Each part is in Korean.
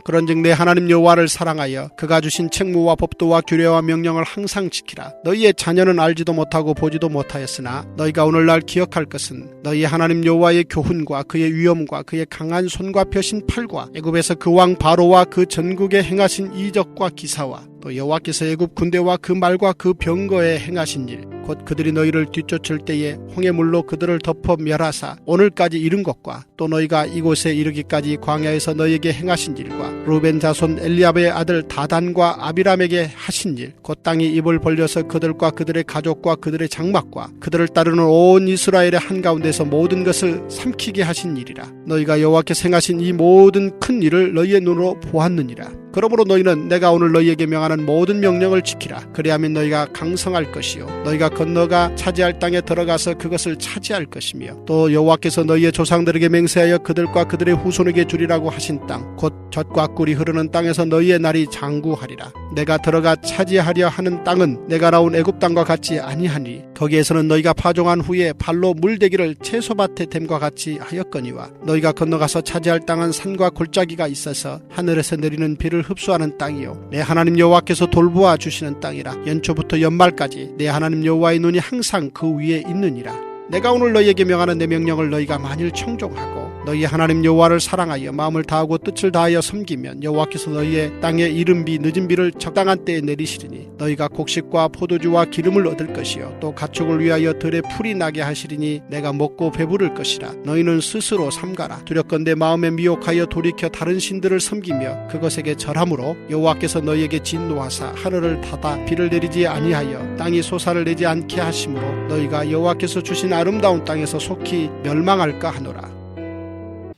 그런즉 내 하나님 여호와를 사랑하여 그가 주신 책무와 법도와 규례와 명령을 항상 지키라. 너희의 자녀는 알지도 못하고 보지도 못하였으나 너희가 오늘날 기억할 것은 너희 하나님 여호와의 교훈과 그의 위엄과 그의 강한 손과 펴신 팔과 애굽에서 그 왕 바로와 그 전국에 행하신 이적과 기사와 또 여호와께서 애굽 군대와 그 말과 그 병거에 행하신 일, 곧 그들이 너희를 뒤쫓을 때에 홍해물로 그들을 덮어 멸하사 오늘까지 이른 것과 또 너희가 이곳에 이르기까지 광야에서 너희에게 행하신 일과 루벤 자손 엘리압의 아들 다단과 아비람에게 하신 일, 곧 땅이 입을 벌려서 그들과 그들의 가족과 그들의 장막과 그들을 따르는 온 이스라엘의 한가운데서 모든 것을 삼키게 하신 일이라. 너희가 여호와께서 행하신 이 모든 큰 일을 너희의 눈으로 보았느니라. 그러므로 너희는 내가 오늘 너희에게 명하는 모든 명령을 지키라. 그리하면 너희가 강성할 것이요 너희가 건너가 차지할 땅에 들어가서 그것을 차지할 것이며 또 여호와께서 너희의 조상들에게 맹세하여 그들과 그들의 후손에게 주리라고 하신 땅, 곧 젖과 꿀이 흐르는 땅에서 너희의 날이 장구하리라. 내가 들어가 차지하려 하는 땅은 내가 나온 애굽 땅과 같지 아니하니 거기에서는 너희가 파종한 후에 발로 물대기를 채소밭에 댐과 같이 하였거니와 너희가 건너가서 차지할 땅은 산과 골짜기가 있어서 하늘에서 내리는 비를 흡수하는 땅이요 내 하나님 여호와께서 돌보아 주시는 땅이라. 연초부터 연말까지 내 하나님 여호와의 눈이 항상 그 위에 있느니라. 내가 오늘 너희에게 명하는 내 명령을 너희가 만일 청종하고 너희 하나님 여호와를 사랑하여 마음을 다하고 뜻을 다하여 섬기면 여호와께서 너희의 땅에 이른 비 늦은 비를 적당한 때에 내리시리니 너희가 곡식과 포도주와 기름을 얻을 것이요 또 가축을 위하여 들에 풀이 나게 하시리니 내가 먹고 배부를 것이라. 너희는 스스로 삼가라. 두렵건대 마음에 미혹하여 돌이켜 다른 신들을 섬기며 그것에게 절함으로 여호와께서 너희에게 진노하사 하늘을 닫아 비를 내리지 아니하여 땅이 소사를 내지 않게 하심으로 너희가 여호와께서 주신 아름다운 땅에서 속히 멸망할까 하노라.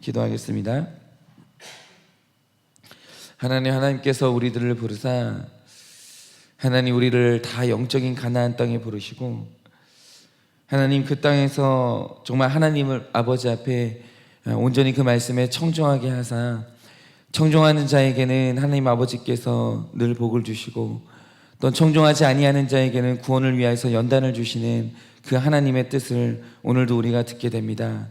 기도하겠습니다. 하나님께서 우리들을 부르사 하나님 우리를 다 영적인 가나안 땅에 부르시고 하나님 그 땅에서 정말 하나님을 아버지 앞에 온전히 그 말씀에 청종하게 하사 청종하는 자에게는 하나님 아버지께서 늘 복을 주시고 또 청종하지 아니하는 자에게는 구원을 위하여서 연단을 주시는 그 하나님의 뜻을 오늘도 우리가 듣게 됩니다.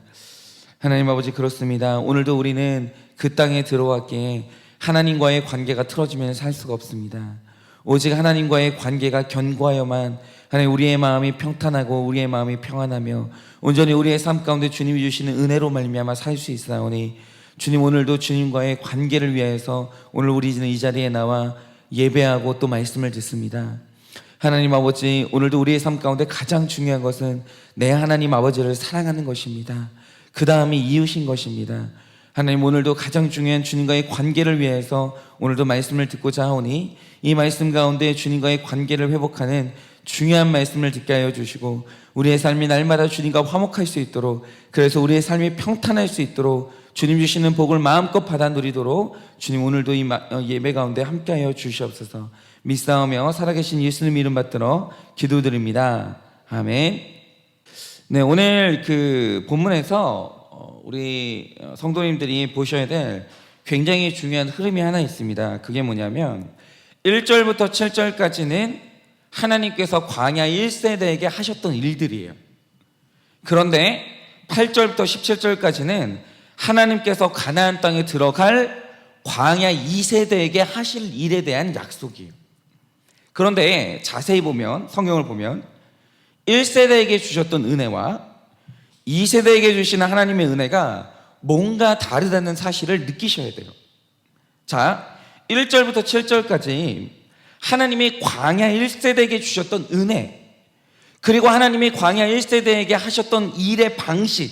하나님 아버지 그렇습니다. 오늘도 우리는 그 땅에 들어왔기에 하나님과의 관계가 틀어지면 살 수가 없습니다. 오직 하나님과의 관계가 견고하여만 하나님 우리의 마음이 평탄하고 우리의 마음이 평안하며 온전히 우리의 삶 가운데 주님이 주시는 은혜로 말미암아 살 수 있사오니 주님 오늘도 주님과의 관계를 위하여서 오늘 우리는 이 자리에 나와 예배하고 또 말씀을 듣습니다. 하나님 아버지 오늘도 우리의 삶 가운데 가장 중요한 것은 내 하나님 아버지를 사랑하는 것입니다. 그 다음이 이웃인 것입니다. 하나님 오늘도 가장 중요한 주님과의 관계를 위해서 오늘도 말씀을 듣고자 하오니 이 말씀 가운데 주님과의 관계를 회복하는 중요한 말씀을 듣게 하여 주시고 우리의 삶이 날마다 주님과 화목할 수 있도록 그래서 우리의 삶이 평탄할 수 있도록 주님 주시는 복을 마음껏 받아 누리도록 주님 오늘도 이 예배 가운데 함께 하여 주시옵소서. 믿사오며 살아계신 예수님 이름 받들어 기도드립니다. 아멘. 네, 오늘 그 본문에서 우리 성도님들이 보셔야 될 굉장히 중요한 흐름이 하나 있습니다. 그게 뭐냐면 1절부터 7절까지는 하나님께서 광야 1세대에게 하셨던 일들이에요. 그런데 8절부터 17절까지는 하나님께서 가나안 땅에 들어갈 광야 2세대에게 하실 일에 대한 약속이에요. 그런데 자세히 보면 성경을 보면 1세대에게 주셨던 은혜와 2세대에게 주시는 하나님의 은혜가 뭔가 다르다는 사실을 느끼셔야 돼요. 자, 1절부터 7절까지 하나님이 광야 1세대에게 주셨던 은혜 그리고 하나님이 광야 1세대에게 하셨던 일의 방식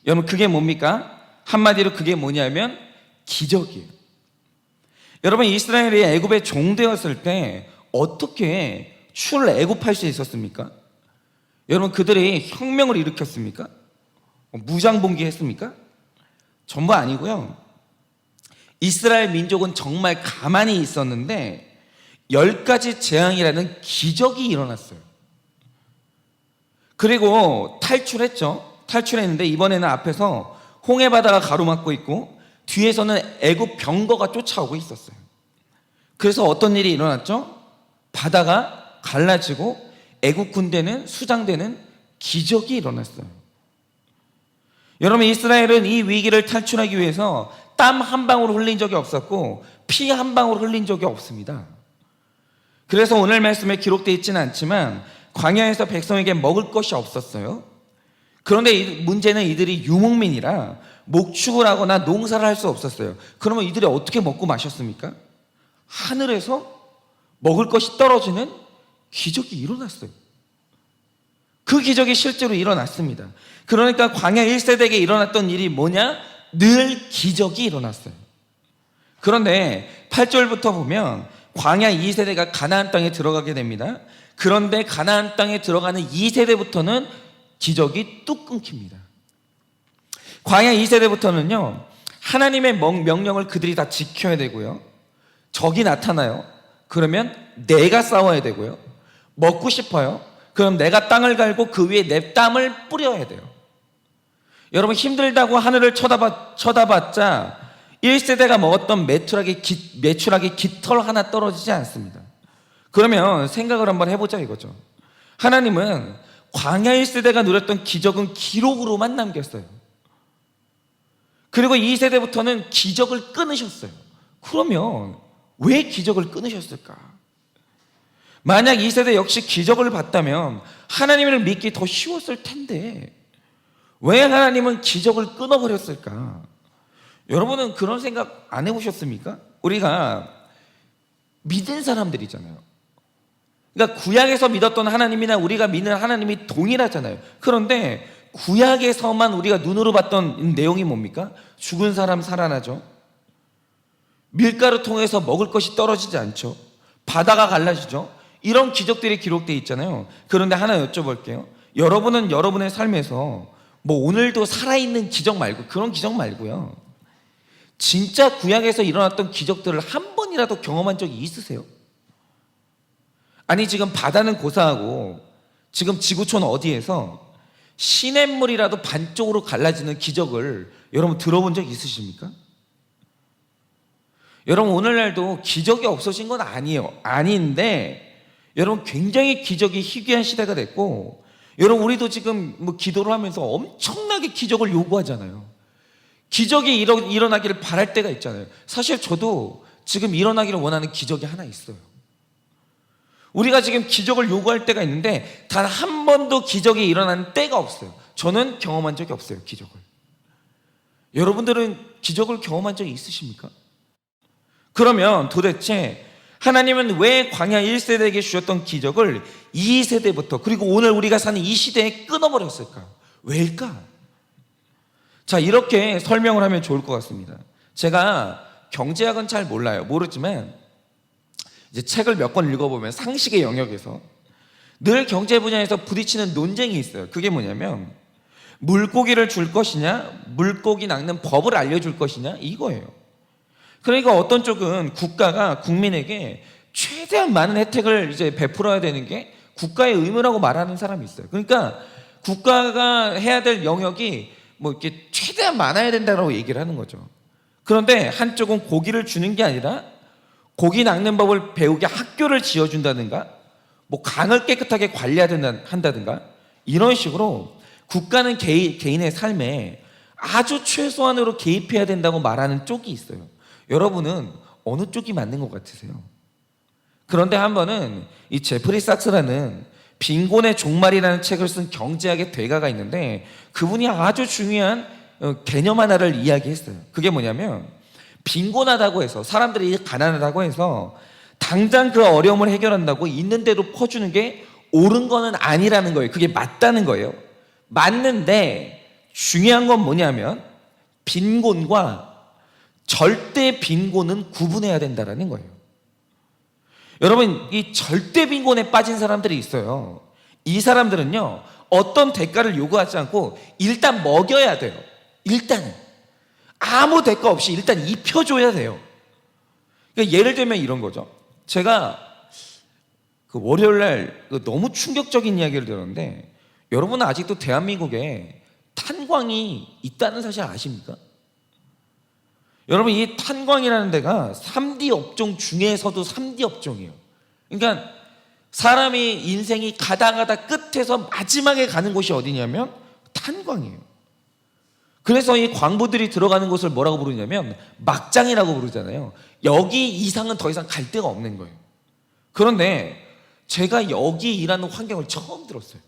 여러분 그게 뭡니까? 한마디로 그게 뭐냐면 기적이에요. 여러분 이스라엘이 애굽에 종되었을 때 어떻게 출애굽할 수 있었습니까? 여러분 그들이 혁명을 일으켰습니까? 무장봉기했습니까? 전부 아니고요. 이스라엘 민족은 정말 가만히 있었는데 10가지 재앙이라는 기적이 일어났어요. 그리고 탈출했는데 이번에는 앞에서 홍해바다가 가로막고 있고 뒤에서는 애굽 병거가 쫓아오고 있었어요. 그래서 어떤 일이 일어났죠? 바다가 갈라지고 애국 군대는 수장되는 기적이 일어났어요. 여러분 이스라엘은 이 위기를 탈출하기 위해서 땀 한 방울 흘린 적이 없었고 피 한 방울 흘린 적이 없습니다. 그래서 오늘 말씀에 기록되어 있지는 않지만 광야에서 백성에게 먹을 것이 없었어요. 그런데 문제는 이들이 유목민이라 목축을 하거나 농사를 할 수 없었어요. 그러면 이들이 어떻게 먹고 마셨습니까? 하늘에서 먹을 것이 떨어지는 기적이 일어났어요. 그 기적이 실제로 일어났습니다. 그러니까 광야 1세대에게 일어났던 일이 뭐냐? 늘 기적이 일어났어요. 그런데 8절부터 보면 광야 2세대가 가나안 땅에 들어가게 됩니다. 그런데 가나안 땅에 들어가는 2세대부터는 기적이 뚝 끊깁니다. 광야 2세대부터는요, 하나님의 명령을 그들이 다 지켜야 되고요, 적이 나타나요. 그러면 내가 싸워야 되고요, 먹고 싶어요. 그럼 내가 땅을 갈고 그 위에 내 땀을 뿌려야 돼요. 여러분, 힘들다고 하늘을 쳐다봤자 1세대가 먹었던 메추라기 깃털 하나 떨어지지 않습니다. 그러면 생각을 한번 해보자 이거죠. 하나님은 광야 1세대가 누렸던 기적은 기록으로만 남겼어요. 그리고 2세대부터는 기적을 끊으셨어요. 그러면 왜 기적을 끊으셨을까? 만약 2세대 역시 기적을 봤다면 하나님을 믿기 더 쉬웠을 텐데 왜 하나님은 기적을 끊어버렸을까? 여러분은 그런 생각 안 해보셨습니까? 우리가 믿은 사람들이잖아요. 그러니까 구약에서 믿었던 하나님이나 우리가 믿는 하나님이 동일하잖아요. 그런데 구약에서만 우리가 눈으로 봤던 내용이 뭡니까? 죽은 사람 살아나죠. 밀가루 통해서 먹을 것이 떨어지지 않죠. 바다가 갈라지죠. 이런 기적들이 기록되어 있잖아요. 그런데 하나 여쭤볼게요. 여러분은 여러분의 삶에서 뭐 오늘도 살아있는 기적 말고 그런 기적 말고요, 진짜 구약에서 일어났던 기적들을 한 번이라도 경험한 적이 있으세요? 아니, 지금 바다는 고사하고 지금 지구촌 어디에서 시냇물이라도 반쪽으로 갈라지는 기적을 여러분 들어본 적 있으십니까? 여러분, 오늘날도 기적이 없어진 건 아니에요. 아닌데 여러분, 굉장히 기적이 희귀한 시대가 됐고, 여러분, 우리도 지금 뭐 기도를 하면서 엄청나게 기적을 요구하잖아요. 기적이 일어나기를 바랄 때가 있잖아요. 사실 저도 지금 일어나기를 원하는 기적이 하나 있어요. 우리가 지금 기적을 요구할 때가 있는데 단 한 번도 기적이 일어나는 때가 없어요. 저는 경험한 적이 없어요, 기적을. 여러분들은 기적을 경험한 적이 있으십니까? 그러면 도대체 하나님은 왜 광야 1세대에게 주셨던 기적을 2세대부터 그리고 오늘 우리가 사는 이 시대에 끊어버렸을까? 왜일까? 자, 이렇게 설명을 하면 좋을 것 같습니다. 제가 경제학은 잘 모르지만 이제 책을 몇 권 읽어보면 상식의 영역에서 늘 경제 분야에서 부딪히는 논쟁이 있어요. 그게 뭐냐면 물고기를 줄 것이냐, 물고기 낚는 법을 알려줄 것이냐, 이거예요. 그러니까 어떤 쪽은 국가가 국민에게 최대한 많은 혜택을 이제 베풀어야 되는 게 국가의 의무라고 말하는 사람이 있어요. 그러니까 국가가 해야 될 영역이 뭐 이렇게 최대한 많아야 된다고 얘기를 하는 거죠. 그런데 한쪽은 고기를 주는 게 아니라 고기 낚는 법을 배우게 학교를 지어준다든가, 뭐 강을 깨끗하게 관리한다든가, 이런 식으로 국가는 개인의 삶에 아주 최소한으로 개입해야 된다고 말하는 쪽이 있어요. 여러분은 어느 쪽이 맞는 것 같으세요? 그런데 한 번은 이 제프리 삭스라는 빈곤의 종말이라는 책을 쓴 경제학의 대가가 있는데 그분이 아주 중요한 개념 하나를 이야기했어요. 그게 뭐냐면 빈곤하다고 해서, 사람들이 가난하다고 해서 당장 그 어려움을 해결한다고 있는 대로 퍼주는 게 옳은 거는 아니라는 거예요. 그게 맞다는 거예요. 맞는데 중요한 건 뭐냐면 빈곤과 절대 빈곤은 구분해야 된다는 거예요. 여러분, 이 절대 빈곤에 빠진 사람들이 있어요. 이 사람들은요, 어떤 대가를 요구하지 않고 일단 먹여야 돼요. 일단은 아무 대가 없이 일단 입혀줘야 돼요. 그러니까 예를 들면 이런 거죠. 제가 그 월요일날 너무 충격적인 이야기를 들었는데, 여러분은 아직도 대한민국에 탄광이 있다는 사실 아십니까? 여러분, 이 탄광이라는 데가 3D 업종 중에서도 3D 업종이에요. 그러니까 사람이 인생이 가다 끝에서 마지막에 가는 곳이 어디냐면 탄광이에요. 그래서 이 광부들이 들어가는 곳을 뭐라고 부르냐면 막장이라고 부르잖아요. 여기 이상은 더 이상 갈 데가 없는 거예요. 그런데 제가 여기 일하는 환경을 처음 들었어요.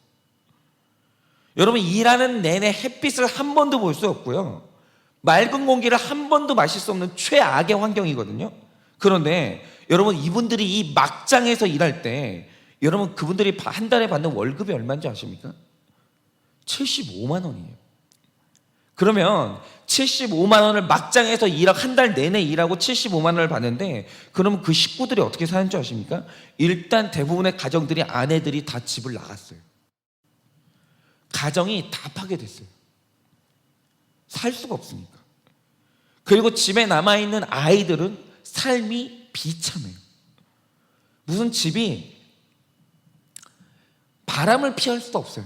여러분, 일하는 내내 햇빛을 한 번도 볼 수 없고요, 맑은 공기를 한 번도 마실 수 없는 최악의 환경이거든요. 그런데 여러분, 이분들이 이 막장에서 일할 때 여러분, 그분들이 한 달에 받는 월급이 얼마인지 아십니까? 75만 원이에요. 그러면 75만 원을 막장에서 한 달 내내 일하고 75만 원을 받는데, 그러면 그 식구들이 어떻게 사는 줄 아십니까? 일단 대부분의 가정들이, 아내들이 다 집을 나갔어요. 가정이 다 파괴됐어요. 살 수가 없으니까. 그리고 집에 남아있는 아이들은 삶이 비참해요. 무슨 집이 바람을 피할 수도 없어요.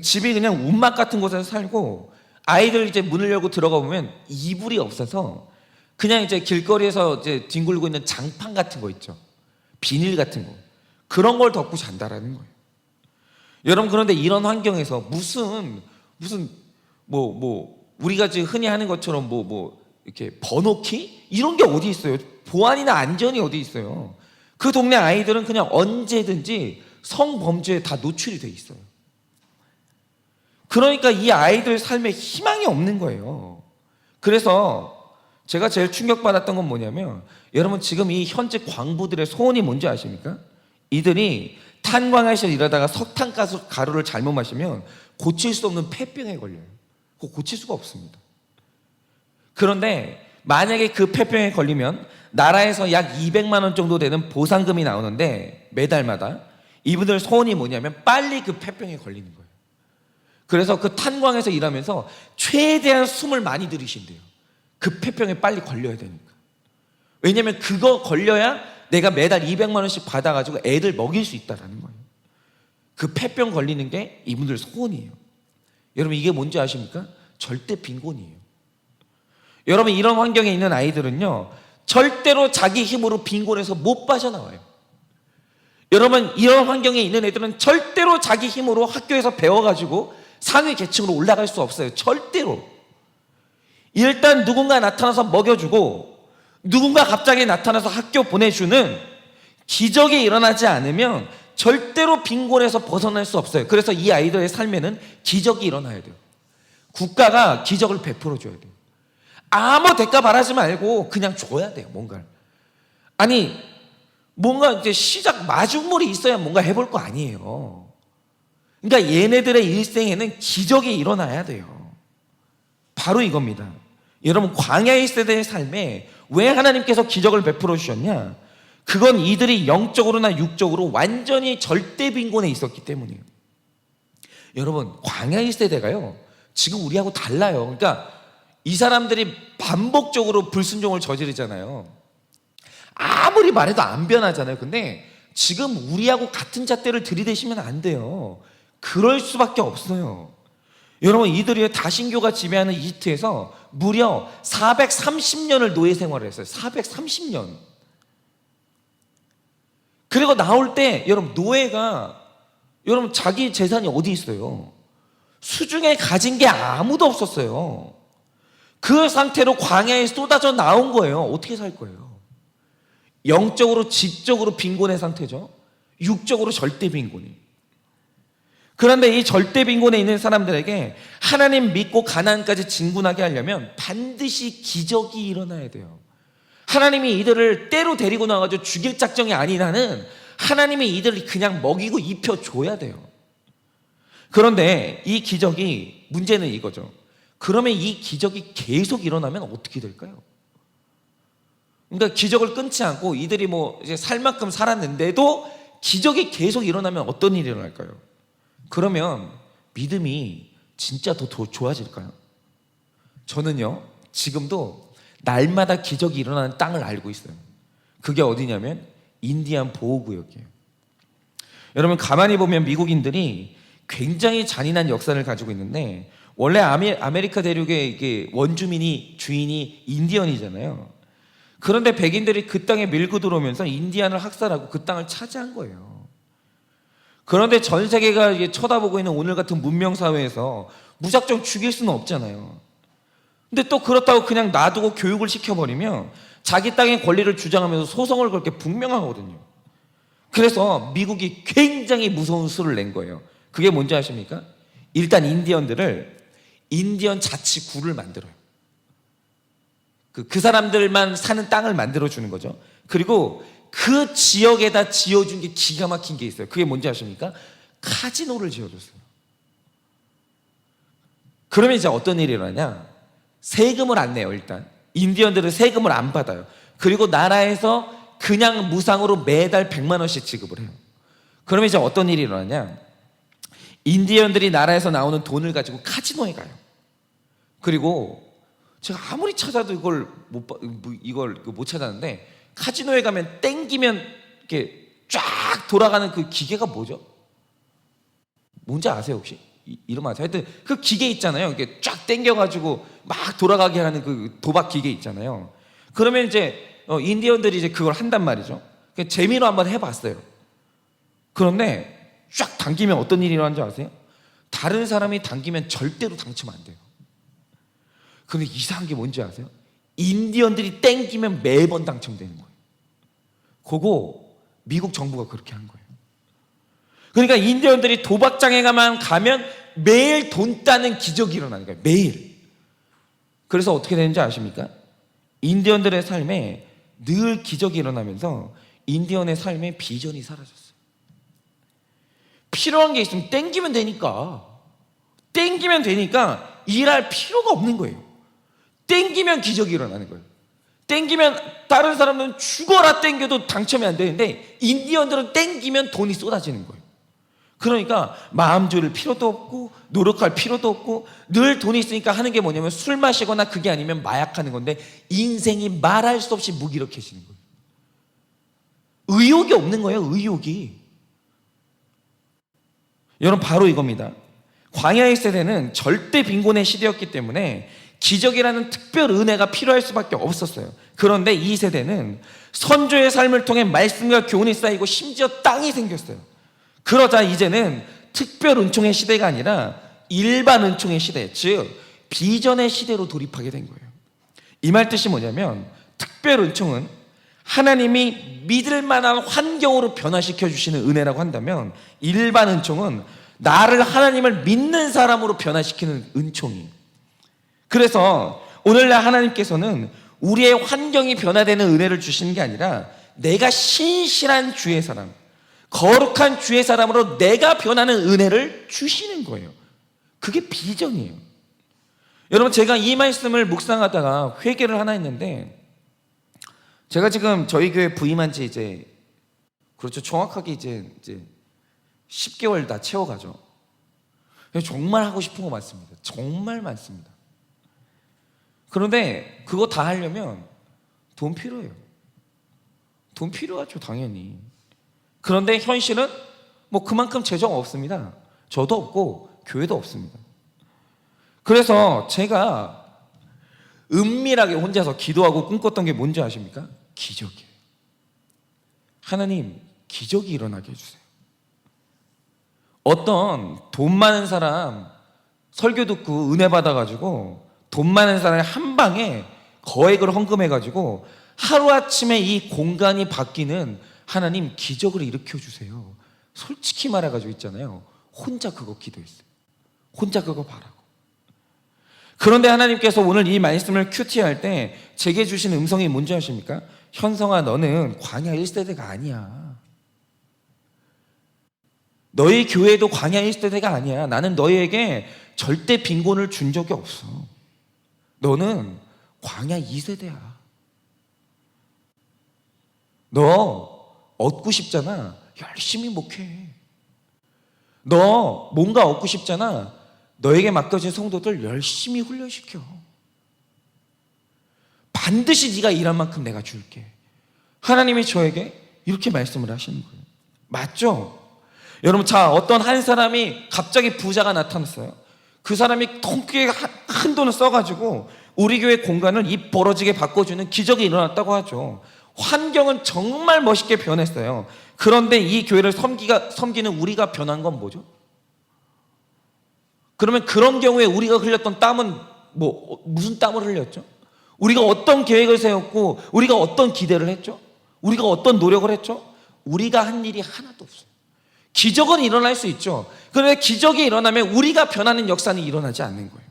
집이 그냥 움막 같은 곳에서 살고, 아이들 이제 문을 열고 들어가 보면 이불이 없어서 그냥 이제 길거리에서 이제 뒹굴고 있는 장판 같은 거 있죠. 비닐 같은 거. 그런 걸 덮고 잔다라는 거예요. 여러분, 그런데 이런 환경에서 무슨 우리가 지금 흔히 하는 것처럼 이렇게 번호키 이런 게 어디 있어요? 보안이나 안전이 어디 있어요? 그 동네 아이들은 그냥 언제든지 성범죄에 다 노출이 돼 있어요. 그러니까 이 아이들 삶에 희망이 없는 거예요. 그래서 제가 제일 충격받았던 건 뭐냐면, 여러분, 지금 이 현재 광부들의 소원이 뭔지 아십니까? 이들이 탄광에서 일하다가 석탄가루를 잘못 마시면 고칠 수 없는 폐병에 걸려요. 그거 고칠 수가 없습니다. 그런데 만약에 그 폐병에 걸리면 나라에서 약 200만 원 정도 되는 보상금이 나오는데, 매달마다 이분들 소원이 뭐냐면 빨리 그 폐병에 걸리는 거예요. 그래서 그 탄광에서 일하면서 최대한 숨을 많이 들이신대요. 그 폐병에 빨리 걸려야 되니까. 왜냐면 그거 걸려야 내가 매달 200만 원씩 받아가지고 애들 먹일 수 있다라는 거예요. 그 폐병 걸리는 게 이분들 소원이에요. 여러분, 이게 뭔지 아십니까? 절대 빈곤이에요. 여러분, 이런 환경에 있는 아이들은요, 절대로 자기 힘으로 빈곤에서 못 빠져나와요. 여러분, 이런 환경에 있는 애들은 절대로 자기 힘으로 학교에서 배워가지고 상위 계층으로 올라갈 수 없어요. 절대로. 일단 누군가 나타나서 먹여주고, 누군가 갑자기 나타나서 학교 보내주는 기적이 일어나지 않으면 절대로 빈곤에서 벗어날 수 없어요. 그래서 이 아이들의 삶에는 기적이 일어나야 돼요. 국가가 기적을 베풀어 줘야 돼요. 아무 대가 바라지 말고 그냥 줘야 돼요, 뭔가를. 아니, 뭔가 이제 시작 마중물이 있어야 뭔가 해볼 거 아니에요. 그러니까 얘네들의 일생에는 기적이 일어나야 돼요. 바로 이겁니다. 여러분, 광야의 세대의 삶에 왜 하나님께서 기적을 베풀어 주셨냐? 그건 이들이 영적으로나 육적으로 완전히 절대 빈곤에 있었기 때문이에요. 여러분, 광야의 세대가요, 지금 우리하고 달라요. 그러니까 이 사람들이 반복적으로 불순종을 저지르잖아요. 아무리 말해도 안 변하잖아요. 근데 지금 우리하고 같은 잣대를 들이대시면 안 돼요. 그럴 수밖에 없어요. 여러분, 이들이 다신교가 지배하는 이집트에서 무려 430년을 노예 생활을 했어요. 430년. 그리고 나올 때 여러분, 노예가 여러분 자기 재산이 어디 있어요? 수중에 가진 게 아무도 없었어요. 그 상태로 광야에 쏟아져 나온 거예요. 어떻게 살 거예요? 영적으로, 지적으로 빈곤의 상태죠. 육적으로 절대 빈곤이. 그런데 이 절대 빈곤에 있는 사람들에게 하나님 믿고 가나안까지 진군하게 하려면 반드시 기적이 일어나야 돼요. 하나님이 이들을 때로 데리고 나가지고 죽일 작정이 아닌 한은 하나님이 이들을 그냥 먹이고 입혀줘야 돼요. 그런데 이 기적이, 문제는 이거죠. 그러면 이 기적이 계속 일어나면 어떻게 될까요? 그러니까 기적을 끊지 않고 이들이 이제 살 만큼 살았는데도 기적이 계속 일어나면 어떤 일이 일어날까요? 그러면 믿음이 진짜 더 좋아질까요? 저는요, 지금도 날마다 기적이 일어나는 땅을 알고 있어요. 그게 어디냐면 인디안 보호구역이에요. 여러분, 가만히 보면 미국인들이 굉장히 잔인한 역사를 가지고 있는데, 원래 아메리카 대륙의 이게 주인이 인디언이잖아요. 그런데 백인들이 그 땅에 밀고 들어오면서 인디안을 학살하고 그 땅을 차지한 거예요. 그런데 전 세계가 쳐다보고 있는 오늘 같은 문명 사회에서 무작정 죽일 수는 없잖아요. 근데 또 그렇다고 그냥 놔두고 교육을 시켜버리면 자기 땅의 권리를 주장하면서 소송을 걸 게 분명하거든요. 그래서 미국이 굉장히 무서운 수를 낸 거예요. 그게 뭔지 아십니까? 일단 인디언들을 인디언 자치구를 만들어요. 그 사람들만 사는 땅을 만들어주는 거죠. 그리고 그 지역에다 지어준 게 기가 막힌 게 있어요. 그게 뭔지 아십니까? 카지노를 지어줬어요. 그러면 이제 어떤 일이 일어나냐? 세금을 안 내요. 일단 인디언들은 세금을 안 받아요. 그리고 나라에서 그냥 무상으로 매달 100만 원씩 지급을 해요. 그러면 이제 어떤 일이 일어나냐? 인디언들이 나라에서 나오는 돈을 가지고 카지노에 가요. 그리고 제가 아무리 찾아도 이걸 못 찾았는데, 카지노에 가면 땡기면 이렇게 쫙 돌아가는 그 기계가 뭐죠? 뭔지 아세요 혹시? 이름 아세요? 하여튼 그 기계 있잖아요. 이렇게 쫙 땡겨가지고 막 돌아가게 하는 그 도박 기계 있잖아요. 그러면 이제 인디언들이 이제 그걸 한단 말이죠. 재미로 한번 해봤어요. 그런데 쫙 당기면 어떤 일이 일어나는지 아세요? 다른 사람이 당기면 절대로 당첨 안 돼요. 근데 이상한 게 뭔지 아세요? 인디언들이 땡기면 매번 당첨되는 거예요. 그거 미국 정부가 그렇게 한 거예요. 그러니까 인디언들이 도박장에 가면 매일 돈 따는 기적이 일어나는 거예요. 매일. 그래서 어떻게 되는지 아십니까? 인디언들의 삶에 늘 기적이 일어나면서 인디언의 삶에 비전이 사라졌어요. 필요한 게 있으면 땡기면 되니까 일할 필요가 없는 거예요. 땡기면 기적이 일어나는 거예요. 땡기면 다른 사람은 죽어라 땡겨도 당첨이 안 되는데 인디언들은 땡기면 돈이 쏟아지는 거예요. 그러니까 마음 졸일 필요도 없고 노력할 필요도 없고 늘 돈이 있으니까 하는 게 뭐냐면 술 마시거나 그게 아니면 마약하는 건데 인생이 말할 수 없이 무기력해지는 거예요. 의욕이 없는 거예요. 의욕이. 여러분 바로 이겁니다. 광야의 세대는 절대 빈곤의 시대였기 때문에 기적이라는 특별 은혜가 필요할 수밖에 없었어요. 그런데 이 세대는 선조의 삶을 통해 말씀과 교훈이 쌓이고 심지어 땅이 생겼어요. 그러자 이제는 특별 은총의 시대가 아니라 일반 은총의 시대, 즉 비전의 시대로 돌입하게 된 거예요. 이 말 뜻이 뭐냐면 특별 은총은 하나님이 믿을 만한 환경으로 변화시켜 주시는 은혜라고 한다면, 일반 은총은 나를 하나님을 믿는 사람으로 변화시키는 은총이에요. 그래서 오늘날 하나님께서는 우리의 환경이 변화되는 은혜를 주시는 게 아니라 내가 신실한 주의 사람, 거룩한 주의 사람으로 내가 변하는 은혜를 주시는 거예요. 그게 비전이에요. 여러분, 제가 이 말씀을 묵상하다가 회개를 하나 했는데, 제가 지금 저희 교회 부임한 지 이제 그렇죠, 정확하게 이제 10개월 다 채워가죠. 정말 하고 싶은 거 많습니다. 정말 많습니다. 그런데 그거 다 하려면 돈 필요해요. 돈 필요하죠, 당연히. 그런데 현실은 뭐 그만큼 재정 없습니다. 저도 없고 교회도 없습니다. 그래서 제가 은밀하게 혼자서 기도하고 꿈꿨던 게 뭔지 아십니까? 기적이에요. 하나님, 기적이 일어나게 해주세요. 어떤 돈 많은 사람 설교 듣고 은혜 받아가지고 돈 많은 사람이 한 방에 거액을 헌금해가지고 하루아침에 이 공간이 바뀌는 하나님, 기적을 일으켜주세요. 솔직히 말해가지고 있잖아요, 혼자 그거 기도했어요. 혼자 그거 바라고. 그런데 하나님께서 오늘 이 말씀을 큐티할 때 제게 주신 음성이 뭔지 아십니까? 현성아, 너는 광야 1세대가 아니야. 너희 교회도 광야 1세대가 아니야. 나는 너희에게 절대 빈곤을 준 적이 없어. 너는 광야 2세대야. 너 얻고 싶잖아, 열심히 목회해. 너 뭔가 얻고 싶잖아, 너에게 맡겨진 성도들 열심히 훈련시켜. 반드시 네가 일한 만큼 내가 줄게. 하나님이 저에게 이렇게 말씀을 하시는 거예요. 맞죠? 여러분, 자, 어떤 한 사람이 갑자기 부자가 나타났어요. 그 사람이 통크게 큰 돈을 써가지고 우리 교회 공간을 입 벌어지게 바꿔주는 기적이 일어났다고 하죠. 환경은 정말 멋있게 변했어요. 그런데 이 교회를 섬기는 우리가 변한 건 뭐죠? 그러면 그런 경우에 우리가 흘렸던 땀은 무슨 땀을 흘렸죠? 우리가 어떤 계획을 세웠고 우리가 어떤 기대를 했죠? 우리가 어떤 노력을 했죠? 우리가 한 일이 하나도 없어요. 기적은 일어날 수 있죠. 그런데 기적이 일어나면 우리가 변하는 역사는 일어나지 않는 거예요.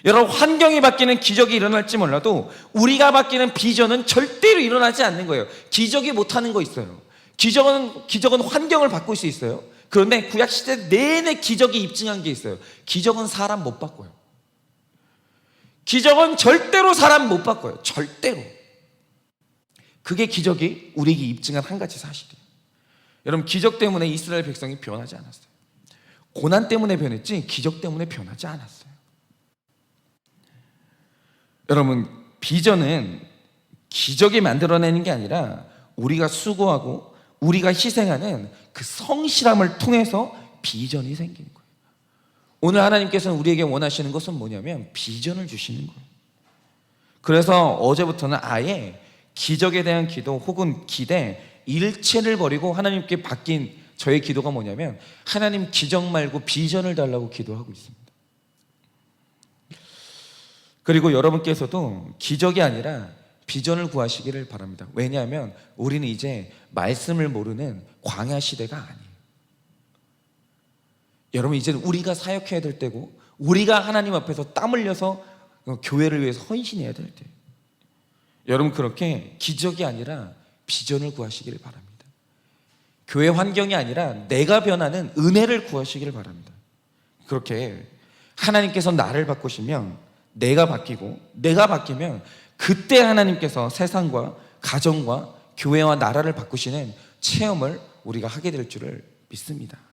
여러분, 환경이 바뀌는 기적이 일어날지 몰라도 우리가 바뀌는 비전은 절대로 일어나지 않는 거예요. 기적이 못하는 거 있어요. 기적은 환경을 바꿀 수 있어요. 그런데 구약시대 내내 기적이 입증한 게 있어요. 기적은 사람 못 바꿔요. 기적은 절대로 사람 못 바꿔요. 절대로. 그게 기적이 우리에게 입증한 한 가지 사실이에요. 여러분, 기적 때문에 이스라엘 백성이 변하지 않았어요. 고난 때문에 변했지 기적 때문에 변하지 않았어요. 여러분, 비전은 기적이 만들어내는 게 아니라 우리가 수고하고 우리가 희생하는 그 성실함을 통해서 비전이 생기는 거예요. 오늘 하나님께서는 우리에게 원하시는 것은 뭐냐면 비전을 주시는 거예요. 그래서 어제부터는 아예 기적에 대한 기도 혹은 기대 일체를 버리고 하나님께 바뀐 저의 기도가 뭐냐면 하나님, 기적 말고 비전을 달라고 기도하고 있습니다. 그리고 여러분께서도 기적이 아니라 비전을 구하시기를 바랍니다. 왜냐하면 우리는 이제 말씀을 모르는 광야 시대가 아니에요. 여러분, 이제는 우리가 사역해야 될 때고 우리가 하나님 앞에서 땀 흘려서 교회를 위해서 헌신해야 될 때예요. 여러분, 그렇게 기적이 아니라 비전을 구하시기를 바랍니다. 교회 환경이 아니라 내가 변하는 은혜를 구하시기를 바랍니다. 그렇게 하나님께서 나를 바꾸시면 내가 바뀌고 내가 바뀌면 그때 하나님께서 세상과 가정과 교회와 나라를 바꾸시는 체험을 우리가 하게 될 줄을 믿습니다.